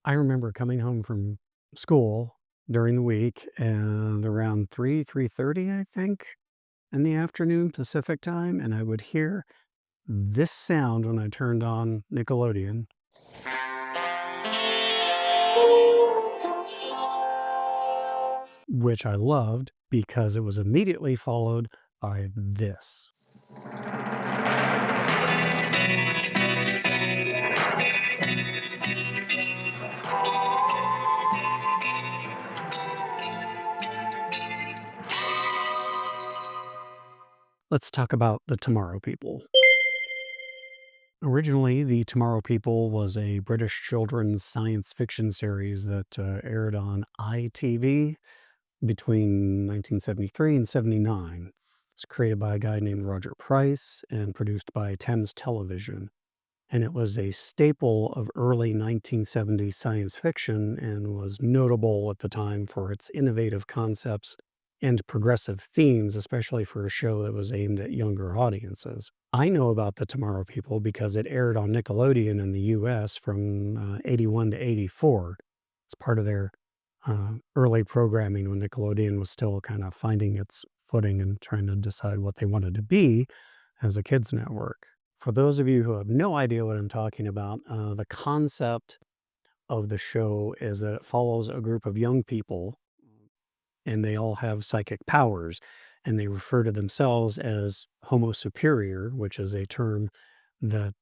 I remember coming home from school during the week and around 3:30, I think, in the afternoon Pacific time, and I would hear this sound when I turned on Nickelodeon, which I loved because it was immediately followed by this. Let's talk about the Tomorrow People. Originally, The Tomorrow People was a British children's science fiction series that aired on ITV between 1973 and 79. It's created by a guy named Roger Price and produced by Thames Television. And it was a staple of early 1970s science fiction and was notable at the time for its innovative concepts and progressive themes, especially for a show that was aimed at younger audiences. I know about The Tomorrow People because it aired on Nickelodeon in the US from 81 to 84. It's part of their early programming when Nickelodeon was still kind of finding its footing and trying to decide what they wanted to be as a kids network. For those of you who have no idea what I'm talking about, the concept of the show is that it follows a group of young people and they all have psychic powers and they refer to themselves as homo superior, which is a term that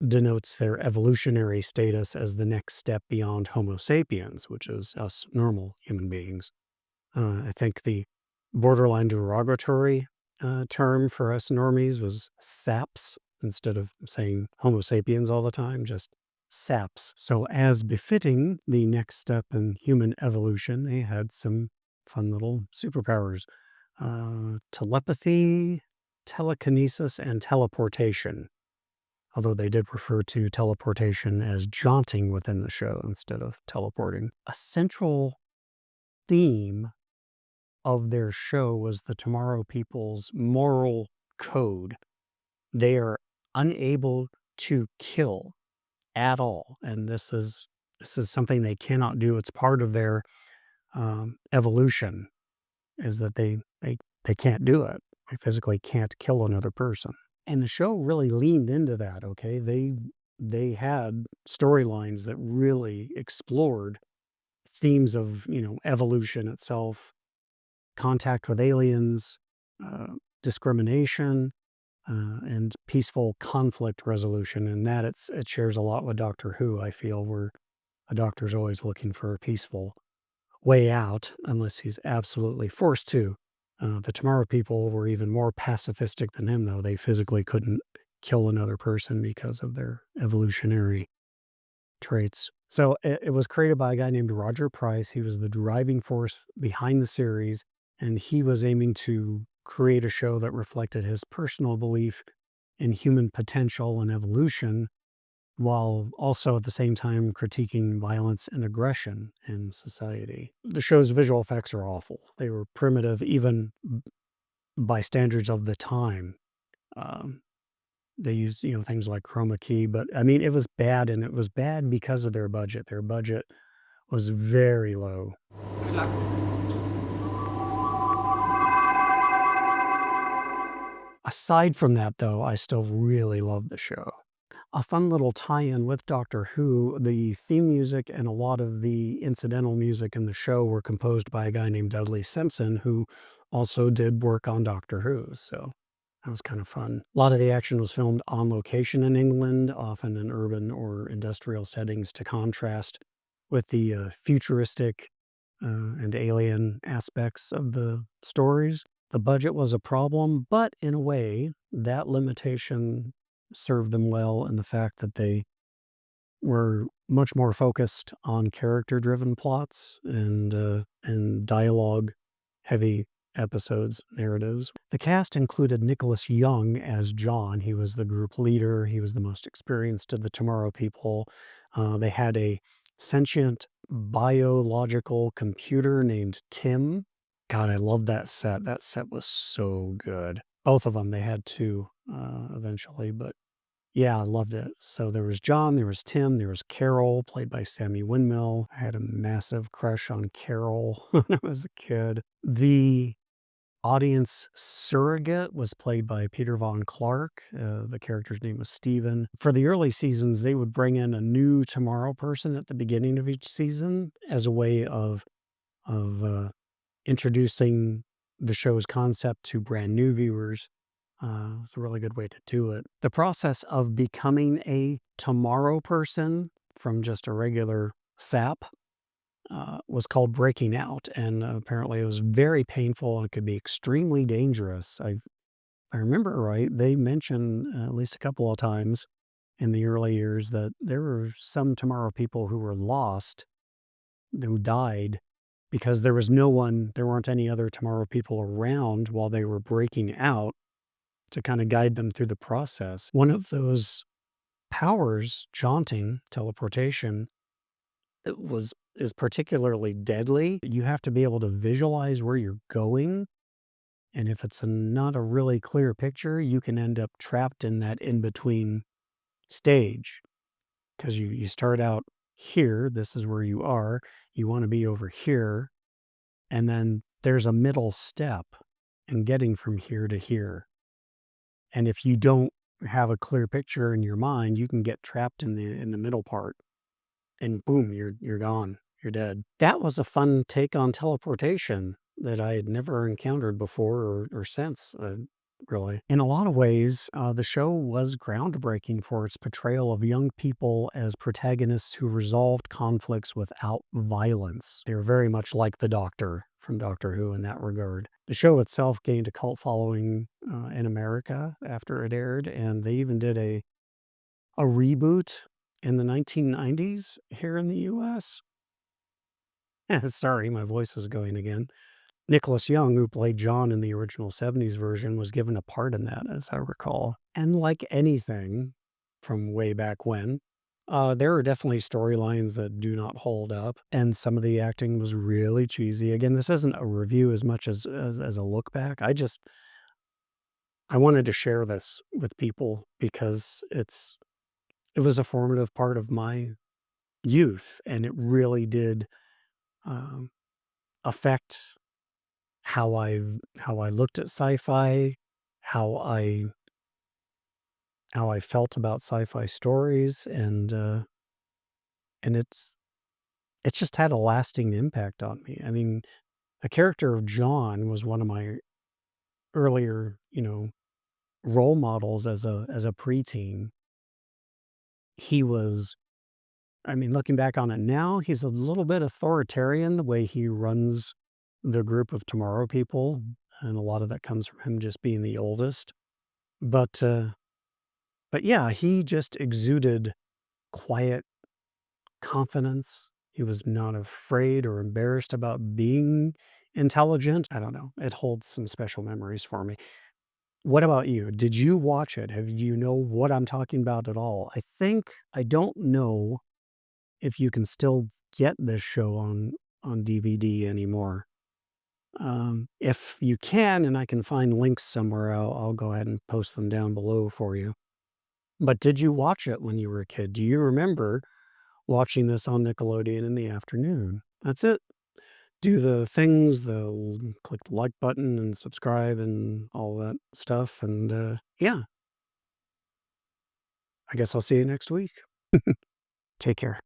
denotes their evolutionary status as the next step beyond homo sapiens, which is us normal human beings. I think the borderline derogatory term for us normies was saps instead of saying homo sapiens all the time, just saps. So, as befitting the next step in human evolution, they had some fun little superpowers: telepathy, telekinesis, and teleportation. Although they did refer to teleportation as jaunting within the show instead of teleporting. A central theme of their show was the Tomorrow People's moral code. They are unable to kill at all, and this is something they cannot do. It's part of their evolution, is that they can't do it. They physically can't kill another person. And the show really leaned into that. Okay, they had storylines that really explored themes of evolution itself, contact with aliens, uh, discrimination, and peaceful conflict resolution. And that it shares a lot with Doctor Who. I feel where a doctor's always looking for a peaceful way out, unless he's absolutely forced to. The Tomorrow People were even more pacifistic than him, though. They physically couldn't kill another person because of their evolutionary traits. So it was created by a guy named Roger Price. He was the driving force behind the series, and he was aiming to create a show that reflected his personal belief in human potential and evolution, while also at the same time critiquing violence and aggression in society. The show's visual effects are awful. They were primitive, even by standards of the time. Um, they used, things like chroma key, but I mean, it was bad, and it was bad because of their budget. Their budget was very low. Good luck. Aside from that, though, I still really love the show. A fun little tie-in with Doctor Who, the theme music and a lot of the incidental music in the show were composed by a guy named Dudley Simpson, who also did work on Doctor Who. So that was kind of fun. A lot of the action was filmed on location in England, often in urban or industrial settings, to contrast with the futuristic and alien aspects of the stories. The budget was a problem, but in a way, that limitation served them well in the fact that they were much more focused on character-driven plots and dialogue-heavy episodes, narratives. The cast included Nicholas Young as John. He was the group leader. He was the most experienced of the Tomorrow People. They had a sentient biological computer named Tim. God, I love that set. That set was so good. Both of them, they had two eventually, but Yeah, I loved it. So there was John, there was Tim, there was Carol, played by Sammy Windmill. I had a massive crush on Carol when I was a kid. The audience surrogate was played by Peter Von Clark. The character's name was Steven. For the early seasons, they would bring in a new Tomorrow person at the beginning of each season as a way of introducing the show's concept to brand new viewers. It's a really good way to do it. The process of becoming a Tomorrow person from just a regular sap was called breaking out, and apparently it was very painful and could be extremely dangerous. I remember right, they mentioned at least a couple of times in the early years that there were some Tomorrow people who were lost, who died because there weren't any other Tomorrow people around while they were breaking out to kind of guide them through the process. One of those powers, jaunting, teleportation, is particularly deadly. You have to be able to visualize where you're going, and if it's not a really clear picture, you can end up trapped in that in between stage because you start out here. This is where you are. You want to be over here, and then there's a middle step in getting from here to here. And if you don't have a clear picture in your mind, you can get trapped in the middle part, and boom, you're gone. You're dead. That was a fun take on teleportation that I had never encountered before or since, really. In a lot of ways, the show was groundbreaking for its portrayal of young people as protagonists who resolved conflicts without violence. They were very much like the Doctor from Doctor Who in that regard. The show itself gained a cult following in America after it aired, and they even did a reboot in the 1990s here in the US. Sorry, my voice is going again. Nicholas Young, who played John in the original '70s version, was given a part in that, as I recall. And like anything from way back when, there are definitely storylines that do not hold up, and some of the acting was really cheesy. Again, this isn't a review as much as a look back. I wanted to share this with people because it was a formative part of my youth, and it really did um, affect how I looked at sci-fi, how I how I felt about sci-fi stories, and it's just had a lasting impact on me. I mean, the character of John was one of my earlier, role models as a preteen. He was I mean, looking back on it now, he's a little bit authoritarian the way he runs the group of Tomorrow people, and a lot of that comes from him just being the oldest. But but yeah, he just exuded quiet confidence. He was not afraid or embarrassed about being intelligent. I don't know. It holds some special memories for me. What about you? Did you watch it? Have you know what I'm talking about at all? I don't know if you can still get this show on DVD anymore. If you can, and I can find links somewhere, I'll go ahead and post them down below for you. But did you watch it when you were a kid? Do you remember watching this on Nickelodeon in the afternoon? That's it. Do the things, click the like button and subscribe and all that stuff. And yeah, I guess I'll see you next week. Take care.